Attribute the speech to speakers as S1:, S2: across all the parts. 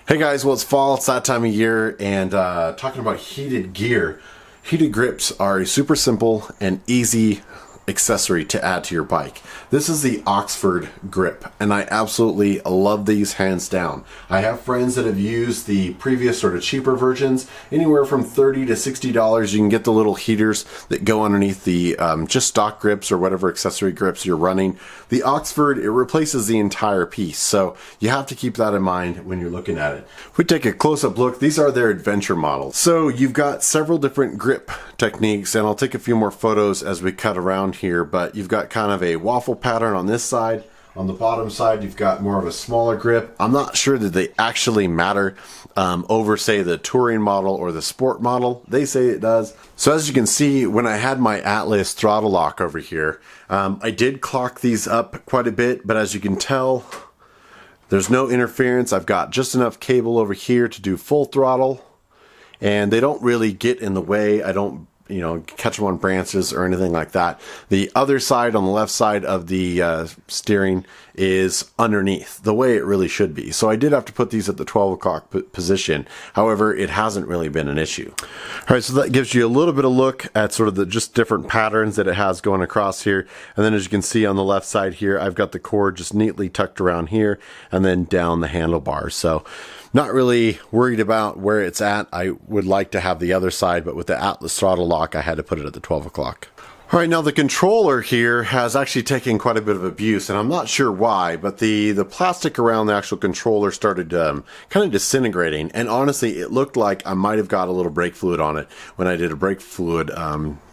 S1: Hey guys, well it's fall, it's that time of year, and talking about heated gear. Heated grips are a super simple and easy accessory to add to your bike. This is the Oxford grip, and I absolutely love these hands down. I have friends that have used the previous sort of cheaper versions, anywhere from $30 to $60. You can get the little heaters that go underneath the just stock grips or whatever accessory grips you're running. The Oxford, it replaces the entire piece, so you have to keep that in mind when you're looking at it. If we take a close-up look, these are their adventure models. So you've got several different grip techniques, and I'll take a few more photos as we cut around here, but you've got kind of a waffle pattern on this side. On the bottom side, you've got more of a smaller grip. I'm not sure that they actually matter over, say, the touring model or the sport model. They say it does. So as you can see, when I had my Atlas throttle lock over here, I did clock these up quite a bit, but as you can tell, there's no interference. I've got just enough cable over here to do full throttle, and they don't really get in the way. I don't catch them on branches or anything like that. The other side, on the left side of the steering, is underneath, the way it really should be. So I did have to put these at the 12 o'clock position. However, it hasn't really been an issue. All right, so that gives you a little bit of look at sort of the just different patterns that it has going across here. And then as you can see on the left side here, I've got the cord just neatly tucked around here and then down the handlebar. So not really worried about where it's at. I would like to have the other side, but with the Atlas throttle lock, I had to put it at the 12 o'clock. All right, now the controller here has actually taken quite a bit of abuse, and I'm not sure why, but the plastic around the actual controller started kind of disintegrating, and honestly, it looked like I might have got a little brake fluid on it when I did a brake fluid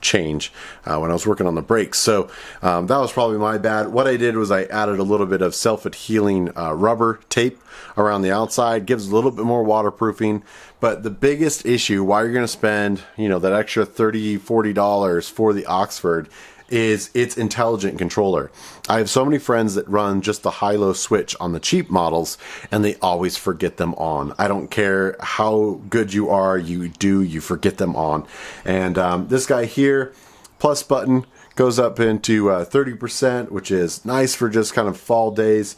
S1: change when I was working on the brakes. So that was probably my bad. What I did was I added a little bit of self-adhering rubber tape around the outside, gives a little bit more waterproofing. But the biggest issue why you're going to spend that extra $30–40 for the Oxford is its intelligent controller. I have so many friends that run just the high-low switch on the cheap models, and they always forget them on. I don't care how good you are, you forget them on. And this guy here, plus button, goes up into 30%, which is nice for just kind of fall days.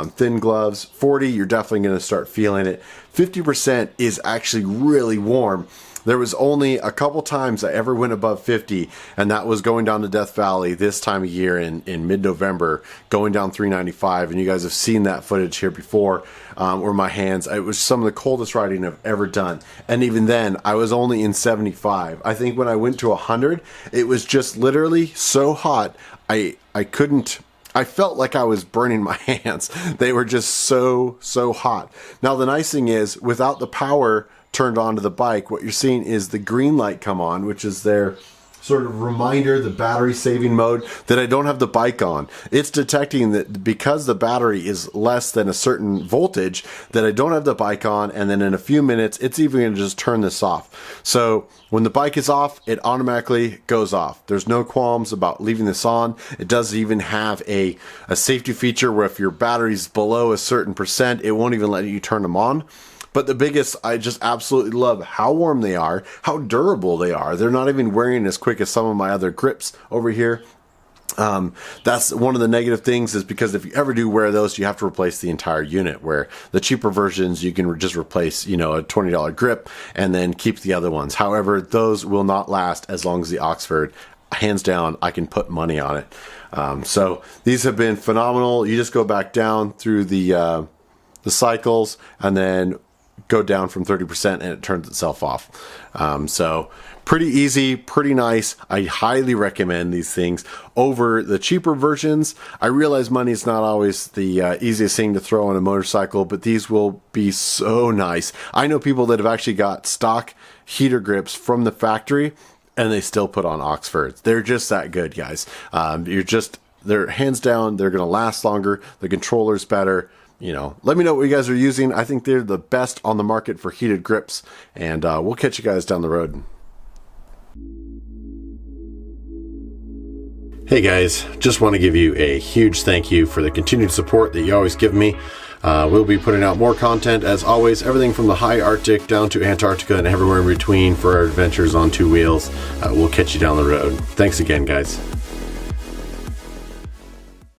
S1: Thin gloves. 40, you're definitely going to start feeling it. 50% is actually really warm. There was only a couple times I ever went above 50, and that was going down to Death Valley this time of year in mid-November, going down 395, and you guys have seen that footage here before, where my hands, it was some of the coldest riding I've ever done, and even then, I was only in 75. I think when I went to 100, it was just literally so hot, I couldn't, I felt like I was burning my hands. They were just so hot. Now, the nice thing is, without the power turned onto the bike, what you're seeing is the green light come on, which is their sort of reminder, the battery saving mode, that I don't have the bike on. It's detecting that because the battery is less than a certain voltage, that I don't have the bike on, and then in a few minutes, it's even going to just turn this off. So when the bike is off, it automatically goes off. There's no qualms about leaving this on. It does even have a safety feature where if your battery's below a certain percent, it won't even let you turn them on. But the biggest, I just absolutely love how warm they are, how durable they are. They're not even wearing as quick as some of my other grips over here. That's one of the negative things, is because if you ever do wear those, you have to replace the entire unit, where the cheaper versions, you can just replace, a $20 grip and then keep the other ones. However, those will not last as long as the Oxford. Hands down, I can put money on it. So these have been phenomenal. You just go back down through the cycles and then go down from 30% and it turns itself off. So pretty easy, pretty nice. I highly recommend these things over the cheaper versions. I realize money is not always the easiest thing to throw on a motorcycle, but these will be so nice. I know people that have actually got stock heater grips from the factory and they still put on Oxfords. They're just that good, guys. They're hands down, they're going to last longer. The controller's better. Let me know what you guys are using. I think they're the best on the market for heated grips, and we'll catch you guys down the road. Hey guys, just want to give you a huge thank you for the continued support that you always give me. We'll be putting out more content, as always, everything from the high Arctic down to Antarctica and everywhere in between for our adventures on two wheels. We'll catch you down the road. Thanks again, guys.